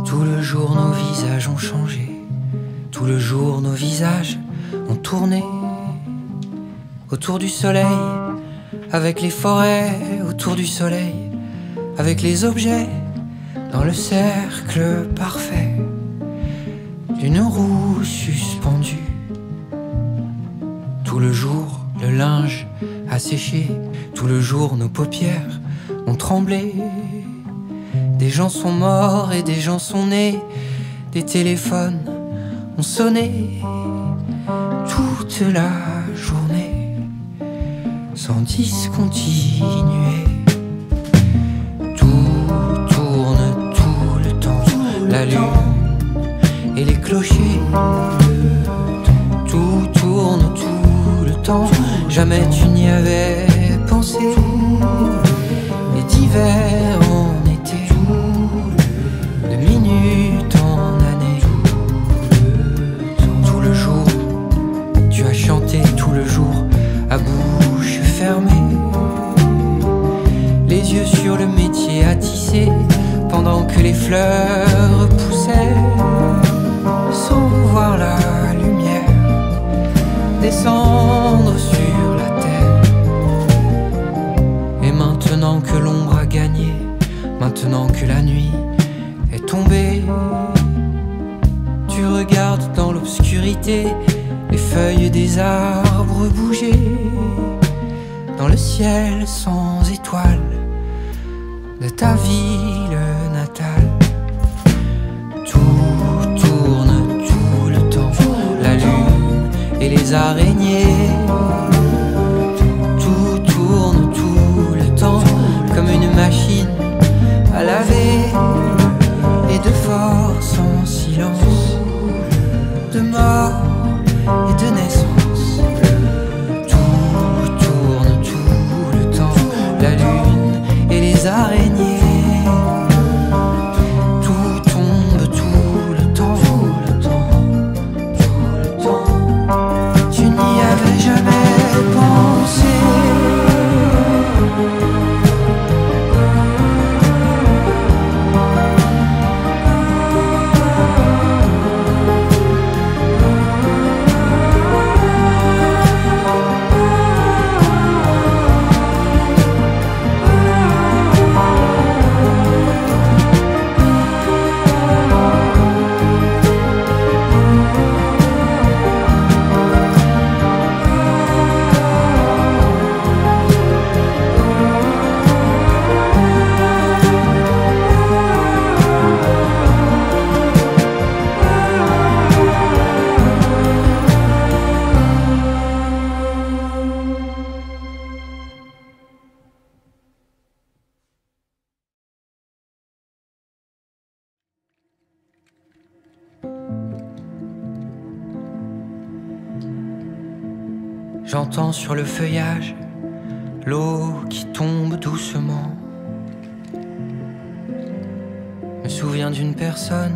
Tout le jour nos visages ont changé, tout le jour nos visages ont tourné autour du soleil, avec les forêts autour du soleil, avec les objets dans le cercle parfait d'une roue suspendue. Tout le jour le linge a séché, tout le jour nos paupières ont tremblé. Des gens sont morts et des gens sont nés, des téléphones ont sonné toute la journée sans discontinuer. Tout tourne tout le temps, la lune et les clochers. Tout tourne tout le temps, jamais tu n'y avais pensé. Et d'hiver en été, de minute en année, tout le jour tu as chanté, tout le jour à bouche fermée, les yeux sur le métier à tisser, pendant que les fleurs poussaient, sans voir la lumière descendre sur la terre. Et maintenant que l'ombre a gagné, maintenant que la nuit est tombée, tu regardes dans l'obscurité les feuilles des arbres bouger dans le ciel sans étoiles de ta ville natale. Tout tourne tout le temps, la lune et les araignées. Tout tourne tout le temps comme une machine à laver, et de force en silence, de mort et de naissance. Tout tourne tout le temps, la lune et les araignées. Tout tombe tout le temps, tout le temps, tout le temps. Tu n'y avais jamais pensé. J'entends sur le feuillage l'eau qui tombe doucement. Me souviens d'une personne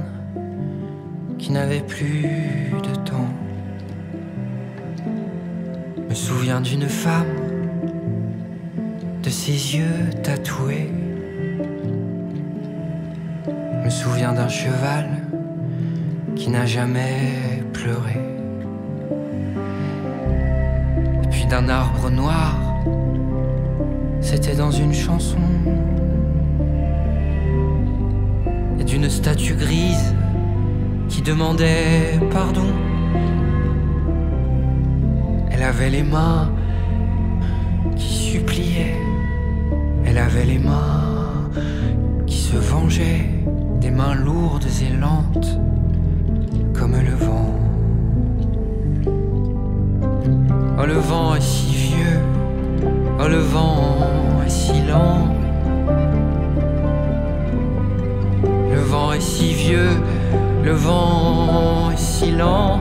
qui n'avait plus de temps. Me souviens d'une femme, de ses yeux tatoués. Me souviens d'un cheval qui n'a jamais pleuré. D'un arbre noir, c'était dans une chanson. Et d'une statue grise qui demandait pardon. Elle avait les mains qui suppliaient, elle avait les mains qui se vengeaient, des mains lourdes et lentes comme le vent. Oh, le vent est si vieux, oh, le vent est si lent. Le vent est si vieux, le vent est si lent.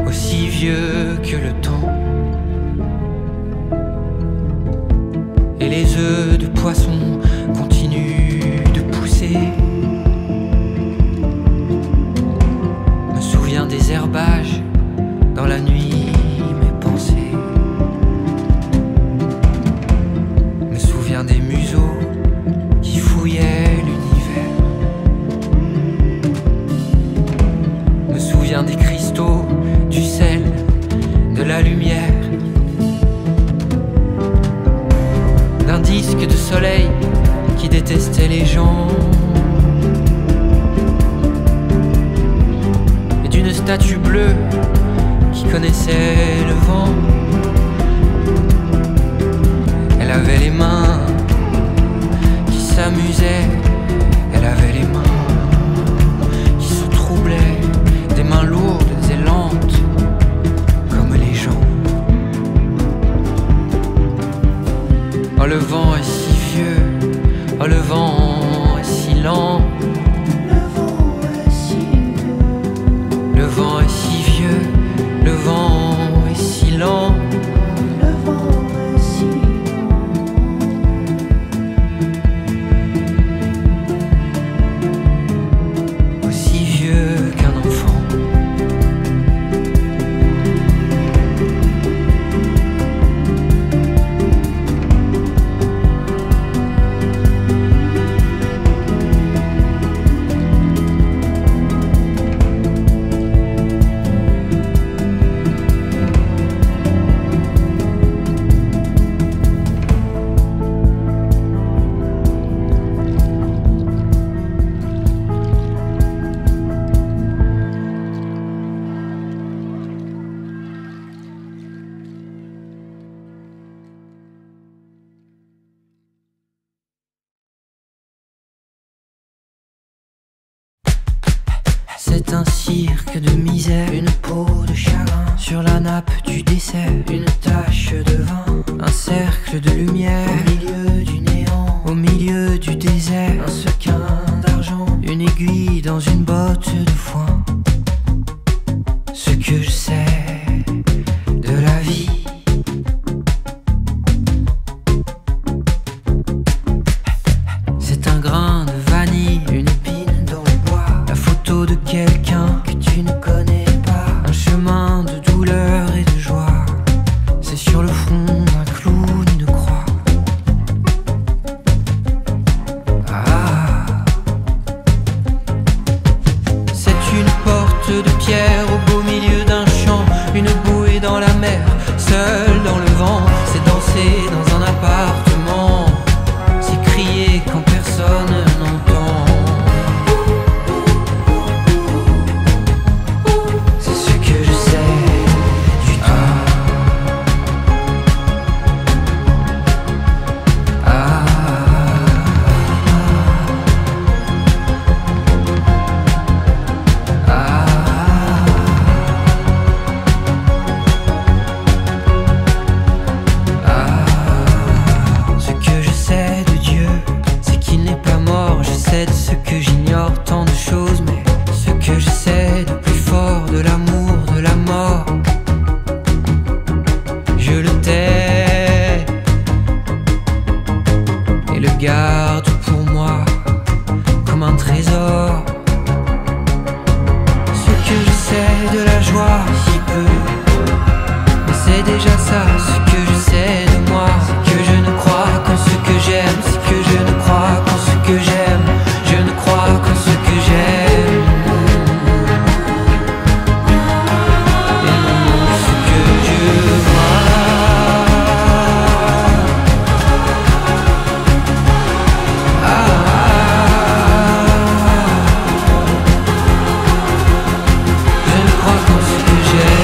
Aussi vieux que le temps. Et les œufs de poisson continuent de pousser. Des herbages dans la nuit, mes pensées. Me souviens des museaux lumière d'un disque de soleil qui détestait les gens, et d'une statue bleue qui connaissait le vent. Elle avait les mains qui s'amusaient, elle avait les mains qui se troublaient, des mains lourdes et lentes comme les gens. Oh, le vent est si vieux, oh, le vent est si lent. Le vent est si vieux, le vent est si lent. Aussi vieux qu'un enfant. C'est un cirque de misère, une peau de chagrin sur la nappe du dessert, une tache de vin, un cercle de lumière au milieu du néant, au milieu du désert, un sequin d'argent, une aiguille dans une botte de foin. Ce que je sais de la vie, c'est un grain de vanille, une épine dans le bois, la photo de quelqu'un que tu ne connais pas, un chemin de douleur et de joie, c'est sur le front d'un clown de croix. Ah, c'est une porte de pierre au beau milieu d'un champ, une bouée dans la mer, seul dans le vent, c'est danser dans un appartement, c'est crier quand personne n'entend. C'est ce que je sais du temps. Ah, ah, ah. Ce que je sais de Dieu, c'est qu'il n'est pas mort. Je sais de ce que j'ignore tant de choses, mais ce que je sais de plus fort, de l'amour, de la mort, je le tais et le garde pour moi comme un trésor. Ce que je sais de la joie, si peu, mais c'est déjà ça. Ce que je sais de moi, c'est que je ne crois qu'en ce que j'aime, c'est que je ne crois qu'en ce que j'aime, je ne crois qu'en ce que j'aime. Et non ce que je vois. Je ne crois qu'en ce que j'aime.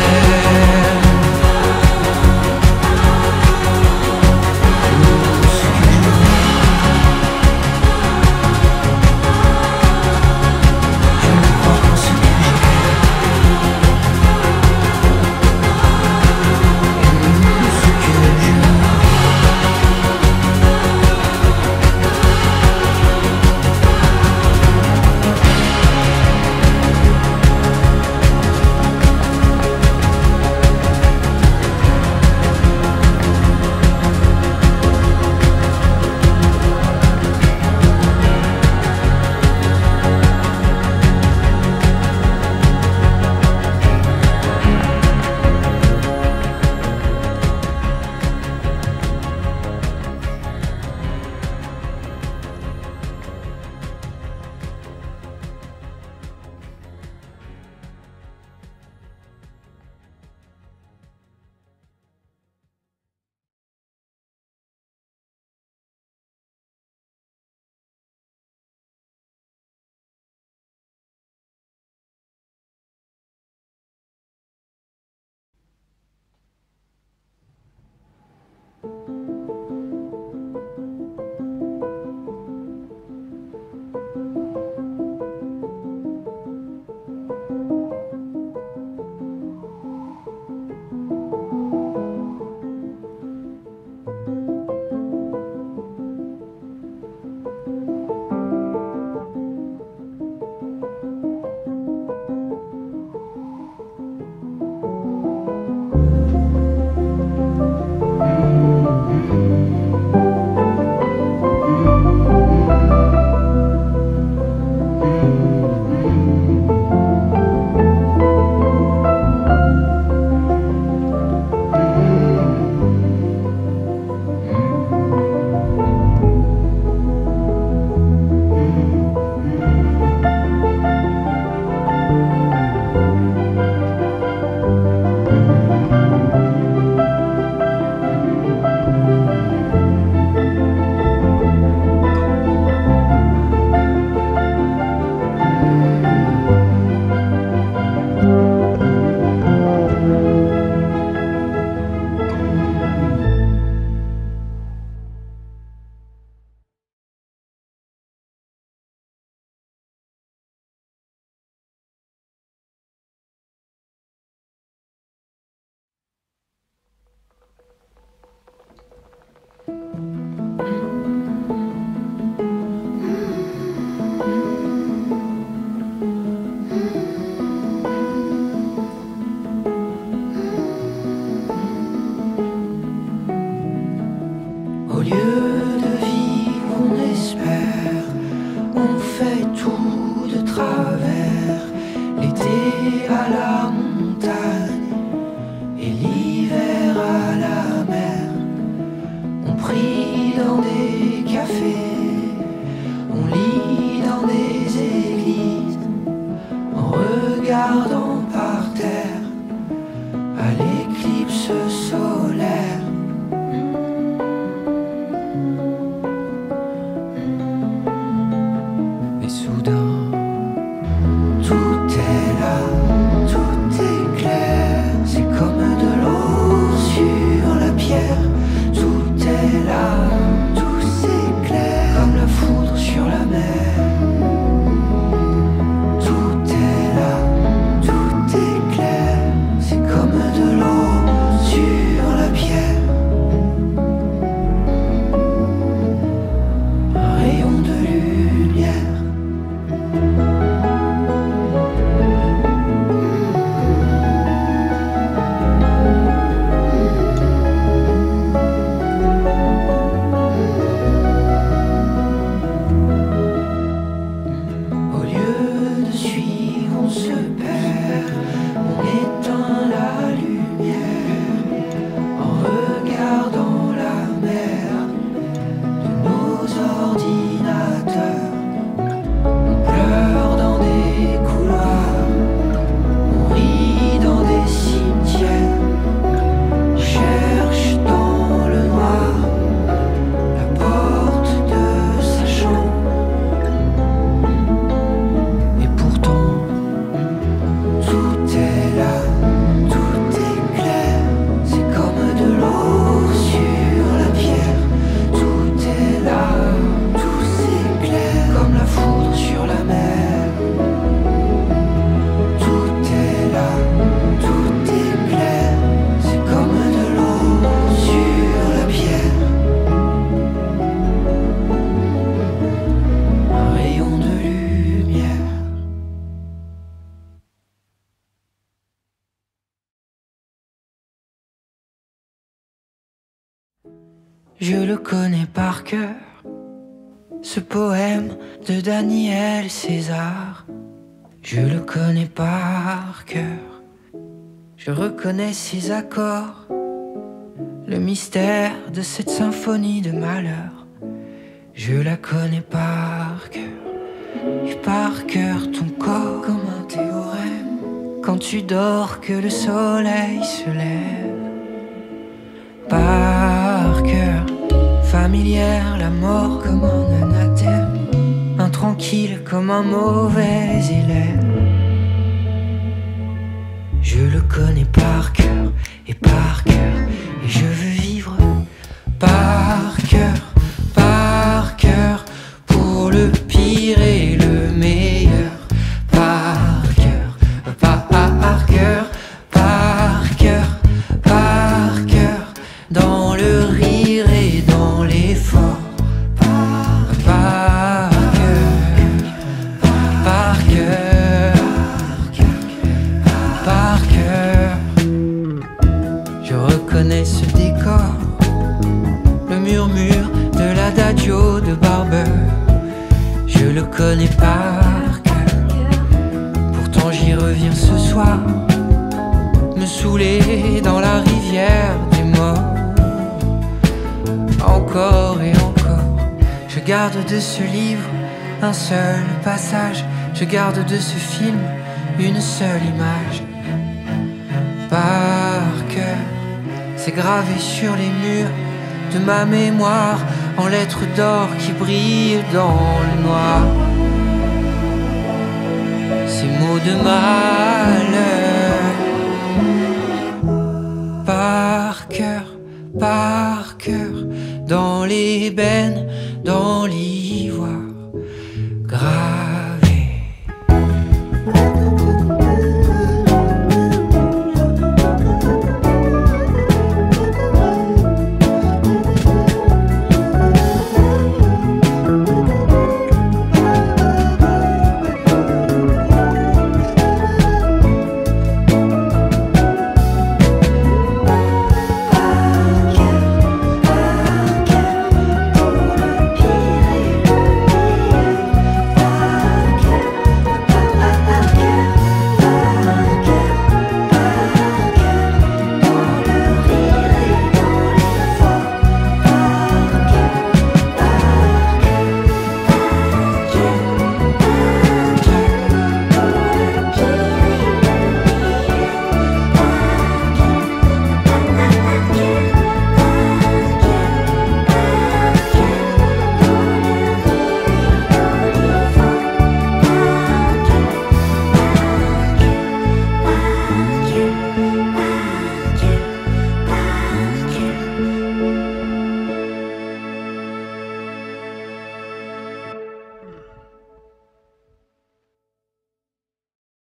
lieu de vivre, on espère, on fait tout de travers. L'été à la montagne et l'hiver à la mer. On prie dans des cafés, on lit dans des églises, en regardant par terre à l'éclipse solaire. Et soudain, tout est là, tout est clair. C'est comme de l'eau sur la pierre. Tout est là, tout s'éclaire, comme la foudre sur la mer. Tout est là, tout est clair. C'est comme de l'eau sur la pierre. Un rayon de lumière. Au lieu de suivre, on se perd, on éteint la lumière en regardant la mer de nos ordinateurs. On pleure dans des couloirs, on rit dans des cimetières, on cherche dans le noir la porte de sa chambre. Et pourtant, tout est là, tout est clair. C'est comme de l'eau sur la pierre. Tout est là, tout s'éclaire, comme la foudre sur la mer. Tout est là, tout est clair. C'est comme de l'eau sur la pierre. Un rayon de lumière. Je le connais par cœur, ce poème de Daniel César. Je le connais par cœur, je reconnais ses accords, le mystère de cette symphonie de malheur. Je la connais par cœur, et par cœur ton corps comme un théorème. Quand tu dors que le soleil se lève. Par cœur, familière, la mort comme un anathème, intranquille comme un mauvais élève. Je le connais par cœur, et je veux vivre par cœur, pour le pire et le meilleur. Par cœur, dans le rire et dans l'effort. Par cœur, je reconnais ce décor, le murmure de l'adagio de Barber. Je le connais par cœur, pourtant j'y reviens ce soir, me saouler dans la rivière des morts. Encore et encore, je garde de ce livre un seul passage, je garde de ce film une seule image. Par cœur, c'est gravé sur les murs de ma mémoire en lettres d'or qui brillent dans le noir. Ces mots de malheur. Par cœur, dans l'ébène, dans l'ivoire.